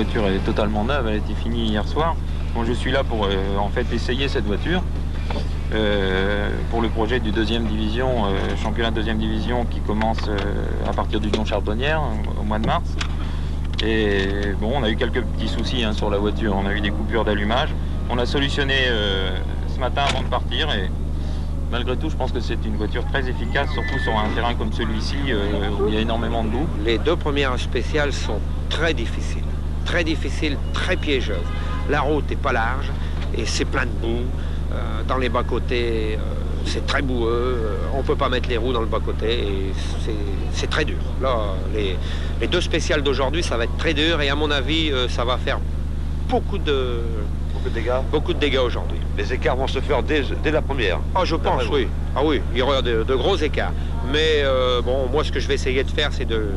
voiture est totalement neuve, elle a été finie hier soir. Bon, je suis là pour en fait essayer cette voiture pour le projet du deuxième division, championnat deuxième division qui commence à partir du Lyon-Charbonnière au mois de mars. Et bon, on a eu quelques petits soucis sur la voiture, on a eu des coupures d'allumage. On a solutionné ce matin avant de partir et malgré tout, je pense que c'est une voiture très efficace, surtout sur un terrain comme celui-ci où il y a énormément de boue. Les deux premières spéciales sont très difficiles, très piégeuses. La route n'est pas large et c'est plein de boue. Dans les bas-côtés, c'est très boueux. On ne peut pas mettre les roues dans le bas-côté et c'est très dur. Là, les deux spéciales d'aujourd'hui, ça va être très dur et à mon avis, ça va faire beaucoup de dégâts aujourd'hui. Les écarts vont se faire dès la première. Ah, je pense, oui. Ah oui, il y aura de gros écarts. Mais bon, moi, ce que je vais essayer de faire, c'est de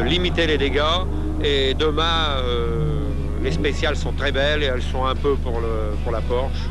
limiter les dégâts. Et demain, les spéciales sont très belles et elles sont un peu pour la Porsche.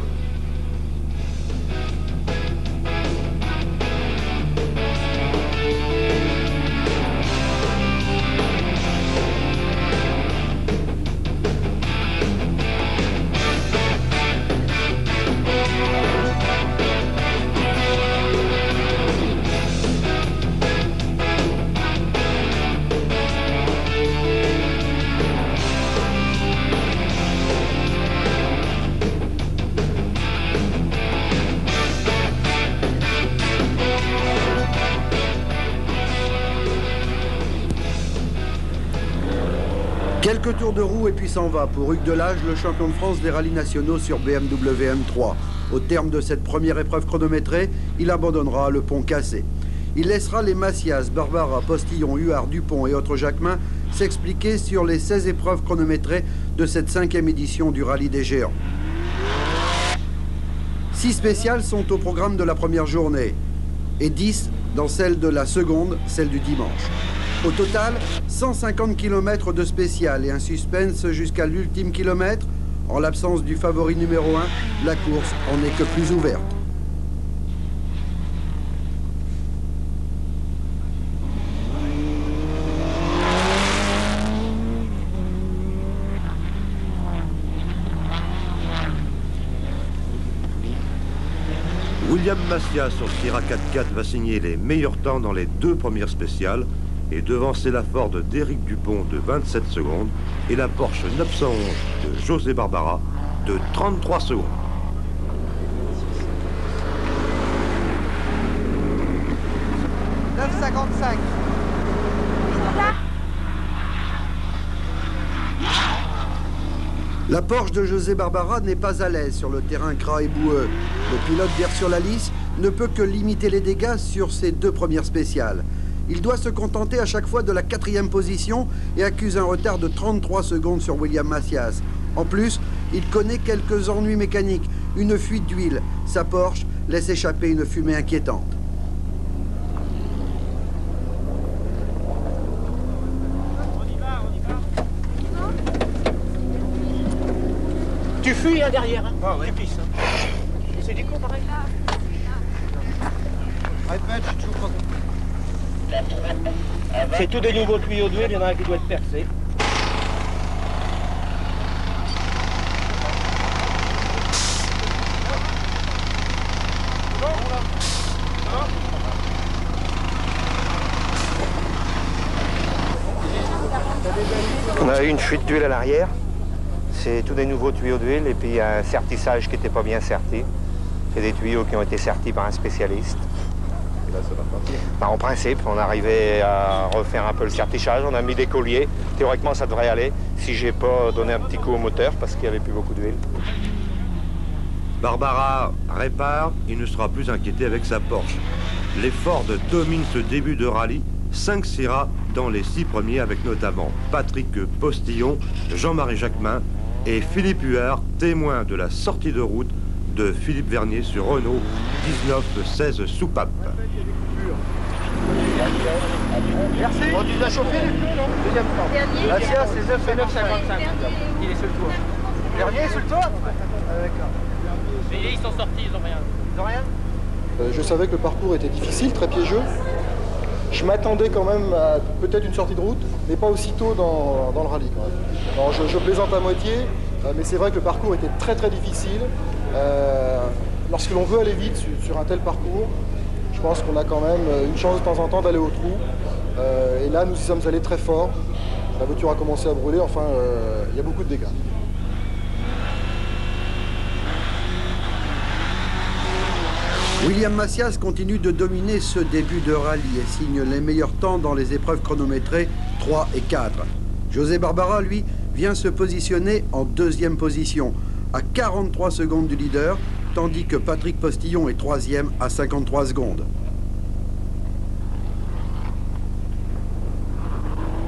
Quelques tours de roue et puis s'en va pour Hugues Delage, le champion de France des rallyes nationaux sur BMW M3. Au terme de cette première épreuve chronométrée, il abandonnera le pont cassé. Il laissera les Macias, Barbara, Postillon, Huard, Dupont et autres Jacquemin s'expliquer sur les 16 épreuves chronométrées de cette 5e édition du rallye des géants. 6 spéciales sont au programme de la première journée et 10 dans celle de la seconde, celle du dimanche. Au total, 150 km de spécial et un suspense jusqu'à l'ultime kilomètre. En l'absence du favori numéro 1, la course en est que plus ouverte. William Macias sur Sierra 4x4 va signer les meilleurs temps dans les 2 premières spéciales et devancer la Ford d'Éric Dupont de 27 secondes et la Porsche 911 de José Barbara de 33 secondes. La Porsche de José Barbara n'est pas à l'aise sur le terrain gras et boueux. Le pilote d'Air sur la Lys ne peut que limiter les dégâts sur ses 2 premières spéciales. Il doit se contenter à chaque fois de la 4e position et accuse un retard de 33 secondes sur William Macias. En plus, il connaît quelques ennuis mécaniques, une fuite d'huile. Sa Porsche laisse échapper une fumée inquiétante. Tu fuis derrière, hein. Ah, ouais. Tu pisses. Hein. Et c'est du coup pareil. Répète, je toujours pas. C'est tous des nouveaux tuyaux d'huile, il y en a un qui doit être percé. On a eu une fuite d'huile à l'arrière. C'est tous des nouveaux tuyaux d'huile et puis il y a un sertissage qui n'était pas bien serti. C'est des tuyaux qui ont été sertis par un spécialiste. Et là, ça va partir. En principe, on arrivait à refaire un peu le sertissage, on a mis des colliers. Théoriquement, ça devrait aller si j'ai pas donné un petit coup au moteur parce qu'il n'y avait plus beaucoup d'huile. Barbara répare, il ne sera plus inquiété avec sa Porsche. Les Ford dominent ce début de rallye, 5 Sierra dans les 6 premiers avec notamment Patrick Postillon, Jean-Marie Jacquemin et Philippe Huard, témoin de la sortie de route de Philippe Vernier sur Renault 1916 soupape. Merci. On tu l'as chauffé du coup, non? Deuxième temps. La Sia, c'est 9,55. Il est sur le toit. Vernier est sur le toit? D'accord. Mais ils sont sortis, ils n'ont rien. Ils n'ont rien? Je savais que le parcours était difficile, très piégeux. Je m'attendais quand même à peut-être une sortie de route, mais pas aussitôt dans le rallye quand même. Alors, je plaisante à moitié, mais c'est vrai que le parcours était très très difficile. Lorsque l'on veut aller vite sur un tel parcours, je pense qu'on a quand même une chance de temps en temps d'aller au trou. Et là, nous y sommes allés très fort. La voiture a commencé à brûler, enfin, il y a beaucoup de dégâts. William Macias continue de dominer ce début de rallye et signe les meilleurs temps dans les épreuves chronométrées 3 et 4. José Barbara, lui, vient se positionner en deuxième position, à 43 secondes du leader, tandis que Patrick Postillon est troisième à 53 secondes.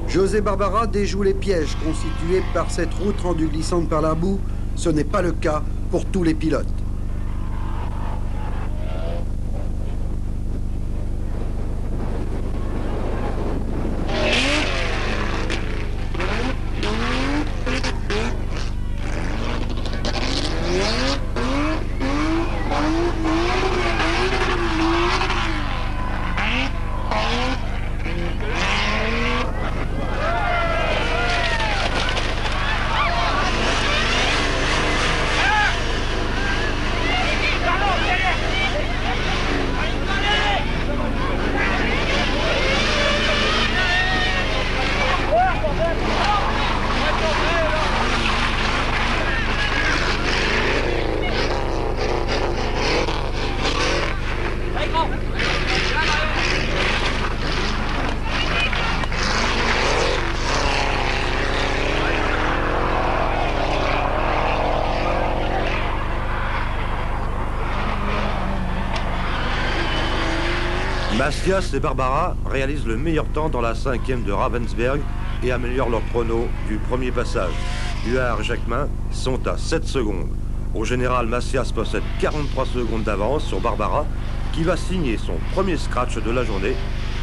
José Barbara déjoue les pièges constitués par cette route rendue glissante par la boue. Ce n'est pas le cas pour tous les pilotes. Macias et Barbara réalisent le meilleur temps dans la 5e de Ravensberg et améliorent leur chrono du premier passage. Huard et Jacquemin sont à 7 secondes. Au général, Macias possède 43 secondes d'avance sur Barbara, qui va signer son premier scratch de la journée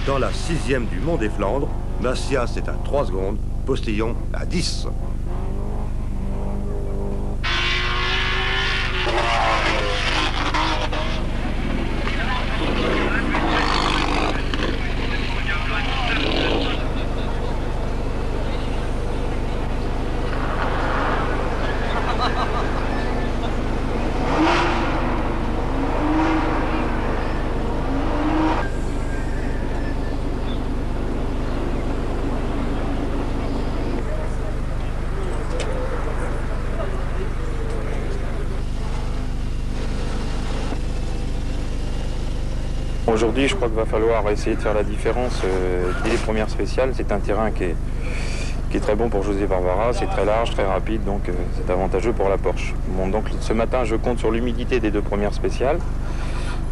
dans la 6e du Mont des Flandres. Macias est à 3 secondes, Postillon à 10. Aujourd'hui, je crois qu'il va falloir essayer de faire la différence dès les premières spéciales. C'est un terrain qui est très bon pour José Barbara, c'est très large, très rapide, donc c'est avantageux pour la Porsche. Bon, donc ce matin, je compte sur l'humidité des deux premières spéciales.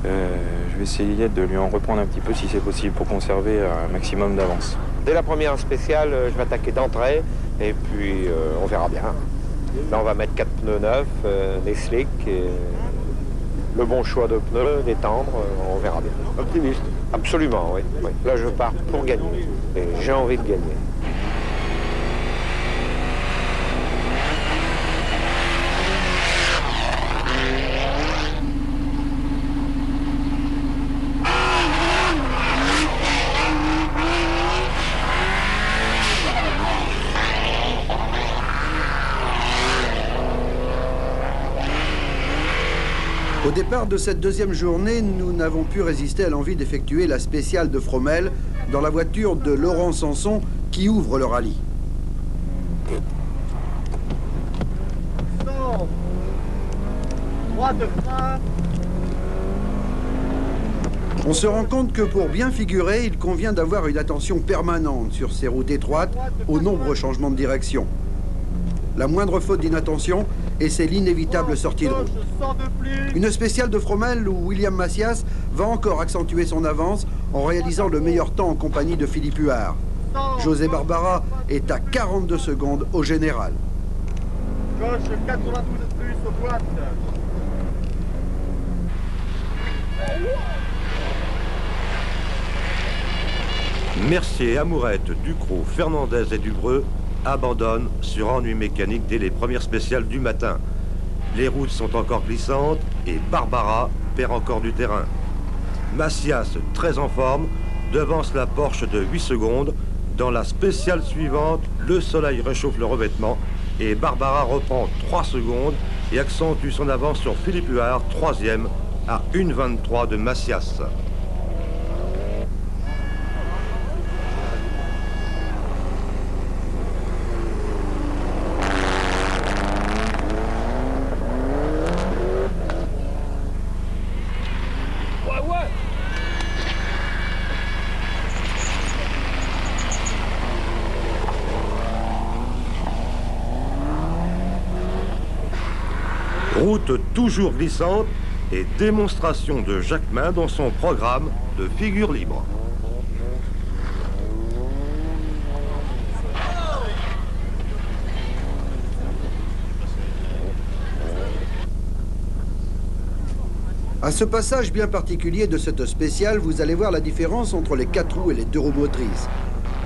Je vais essayer de lui en reprendre un petit peu si c'est possible pour conserver un maximum d'avance. Dès la première spéciale, je vais attaquer d'entrée et puis on verra bien. Là, on va mettre 4 pneus neufs, des slicks, et le bon choix de pneus, des tendres, on verra bien. Optimiste? Absolument, oui. Là, je pars pour gagner et j'ai envie de gagner. Au départ de cette deuxième journée, nous n'avons pu résister à l'envie d'effectuer la spéciale de Fromelles dans la voiture de Laurent Sanson qui ouvre le rallye. On se rend compte que pour bien figurer, il convient d'avoir une attention permanente sur ces routes étroites aux nombreux changements de direction. La moindre faute d'inattention et c'est l'inévitable sortie de route. Une spéciale de Fromelles où William Macias va encore accentuer son avance en réalisant le meilleur temps en compagnie de Philippe Huard. José Barbara est à 42 secondes au général. Gauche, 92 de plus aux droites. Mercier, Amourette, Ducrot, Fernandez et Dubreux abandonnent sur ennui mécanique dès les premières spéciales du matin. Les routes sont encore glissantes et Barbara perd encore du terrain. Macias, très en forme, devance la Porsche de 8 secondes Dans la spéciale suivante, le soleil réchauffe le revêtement et Barbara reprend 3 secondes et accentue son avance sur Philippe Huard, 3e, à 1,23 de Macias. Route toujours glissante et démonstration de Jacquemin dans son programme de figure libre. À ce passage bien particulier de cette spéciale, vous allez voir la différence entre les 4 roues et les 2 roues motrices.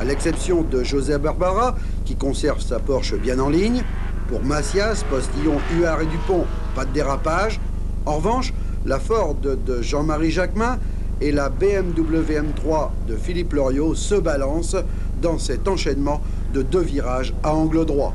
À l'exception de José Barbara, qui conserve sa Porsche bien en ligne, pour Macias, Postillon, Huard et Dupont, pas de dérapage. En revanche, la Ford de Jean-Marie Jacquemin et la BMW M3 de Philippe Loriot se balancent dans cet enchaînement de 2 virages à angle droit.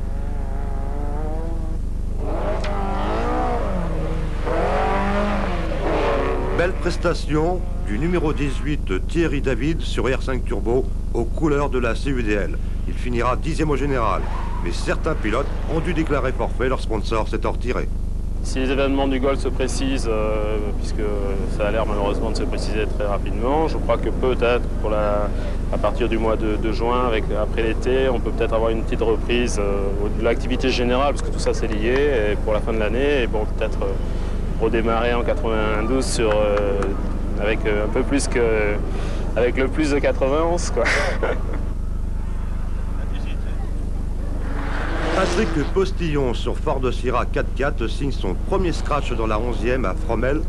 Belle prestation du numéro 18 Thierry David sur R5 Turbo aux couleurs de la CUDL. Il finira 10e au général, mais certains pilotes ont dû déclarer forfait, leur sponsor s'étant retiré. Si les événements du Golf se précisent, puisque ça a l'air malheureusement de se préciser très rapidement, je crois que peut-être à partir du mois de juin, après l'été, on peut peut-être avoir une petite reprise de l'activité générale, parce que tout ça c'est lié, et pour la fin de l'année, et bon, peut-être redémarrer en 92 avec un peu plus que avec le plus de 91 quoi. Patrick Postillon sur Ford Sierra 4x4 signe son premier scratch dans la 11e à Fromelles.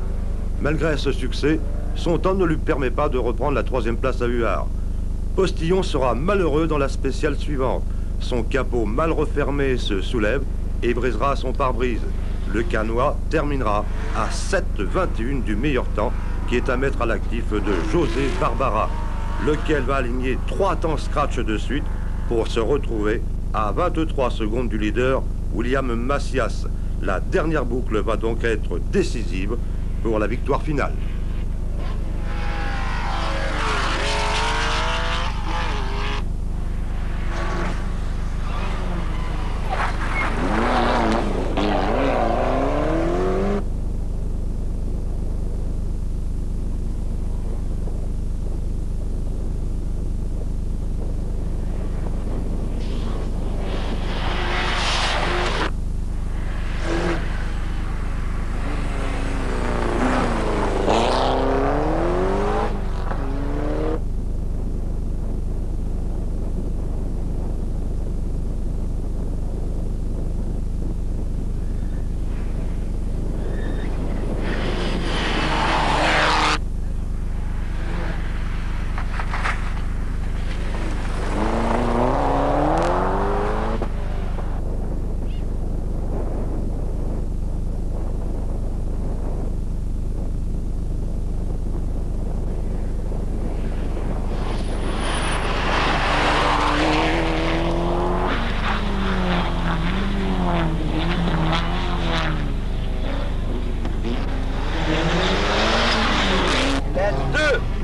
Malgré ce succès, son temps ne lui permet pas de reprendre la 3e place à Huard. Postillon sera malheureux dans la spéciale suivante. Son capot mal refermé se soulève et brisera son pare-brise. Le Canois terminera à 7,21 du meilleur temps, qui est à mettre à l'actif de José Barbara, lequel va aligner 3 temps scratch de suite pour se retrouver à 23 secondes du leader William Macias. La dernière boucle va donc être décisive pour la victoire finale.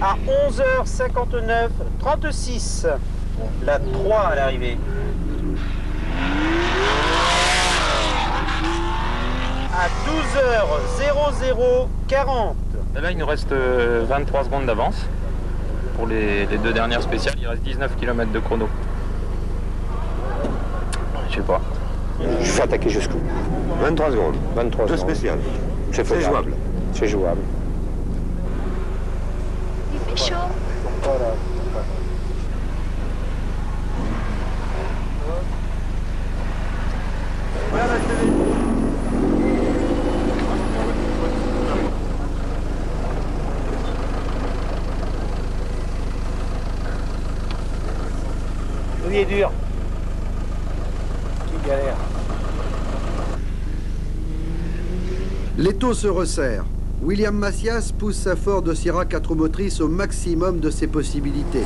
À 11h59:36, la 3 à l'arrivée. À 12h00:40. Là, il nous reste 23 secondes d'avance. Pour les 2 dernières spéciales, il reste 19 km de chrono. Je sais pas. Je vais attaquer jusqu'où? 23 secondes. 23 2 secondes. spéciales. C'est jouable. C'est jouable. Il fait chaud. Voilà. Il est dur. Qui galère. L'étau se resserre. William Macias pousse sa Ford Sierra 4 motrices au maximum de ses possibilités.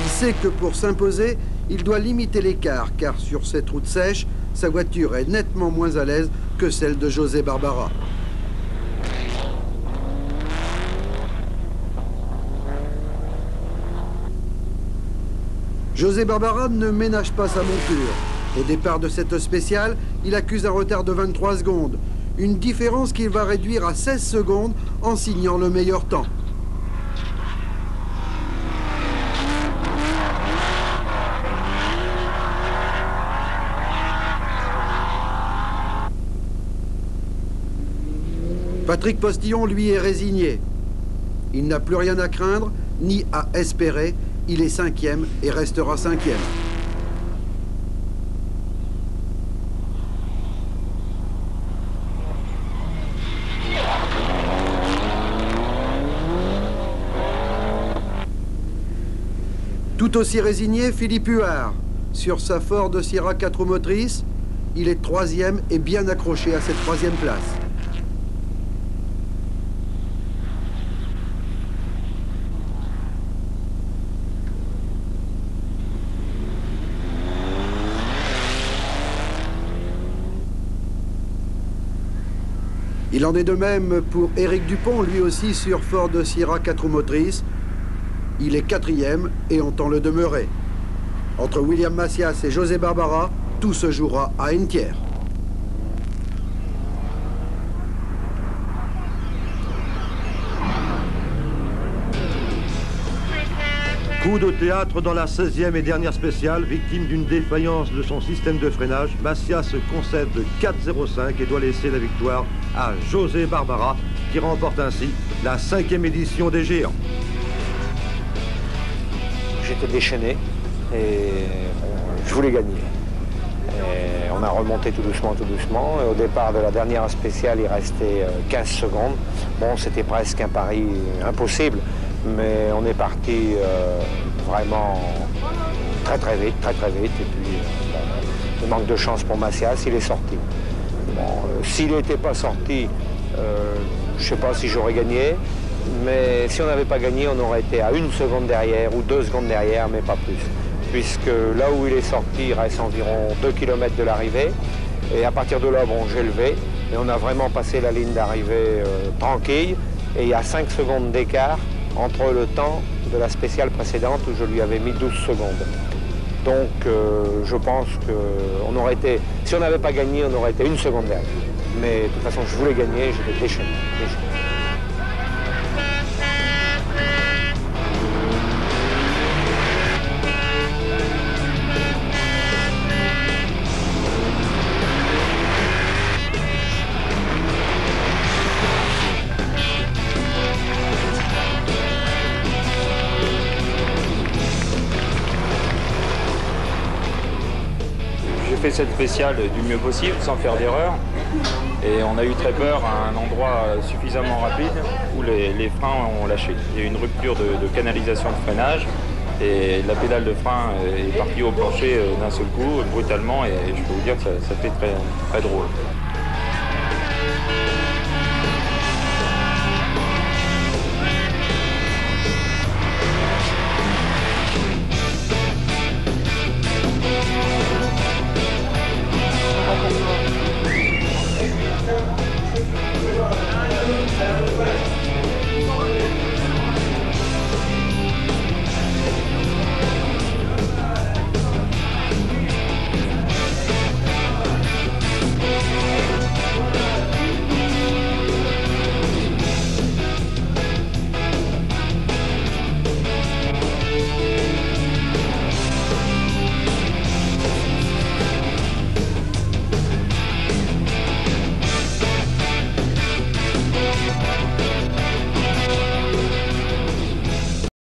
Il sait que pour s'imposer, il doit limiter l'écart, car sur cette route sèche, sa voiture est nettement moins à l'aise que celle de José Barbara. José Barbara ne ménage pas sa monture. Au départ de cette spéciale, il accuse un retard de 23 secondes. Une différence qu'il va réduire à 16 secondes en signant le meilleur temps. Patrick Postillon, lui, est résigné. Il n'a plus rien à craindre, ni à espérer. Il est 5e et restera 5e. Tout aussi résigné, Philippe Huard. Sur sa Ford Sierra 4 roues motrices, il est 3e et bien accroché à cette 3e place. Il en est de même pour Éric Dupont, lui aussi sur Ford Sierra 4 roues motrices. Il est 4e et entend le demeurer. Entre William Macias et José Barbara, tout se jouera à une tiers. Coup de théâtre dans la 16e et dernière spéciale, victime d'une défaillance de son système de freinage. Macias concède 4,05 et doit laisser la victoire à José Barbara, qui remporte ainsi la 5e édition des Géants. J'étais déchaîné et je voulais gagner. Et on a remonté tout doucement, tout doucement. Et au départ de la dernière spéciale, il restait 15 secondes. Bon, c'était presque un pari impossible. Mais on est parti vraiment très très vite. Et puis, le manque de chance pour Macias, il est sorti. Bon, s'il n'était pas sorti, je ne sais pas si j'aurais gagné. Mais si on n'avait pas gagné, on aurait été à 1 seconde derrière ou 2 secondes derrière, mais pas plus. Puisque là où il est sorti, il reste environ 2 km de l'arrivée. Et à partir de là, bon, j'ai levé. Et on a vraiment passé la ligne d'arrivée tranquille. Et il y a 5 secondes d'écart entre le temps de la spéciale précédente où je lui avais mis 12 secondes. Donc je pense qu'on aurait été, si on n'avait pas gagné, on aurait été 1 seconde derrière. Mais de toute façon, je voulais gagner, j'étais déchaîné. J'ai fait cette spéciale du mieux possible, sans faire d'erreur. Et on a eu très peur à un endroit suffisamment rapide où les freins ont lâché. Il y a eu une rupture de canalisation de freinage et la pédale de frein est partie au plancher d'un seul coup, brutalement, et je peux vous dire que ça fait très, très drôle.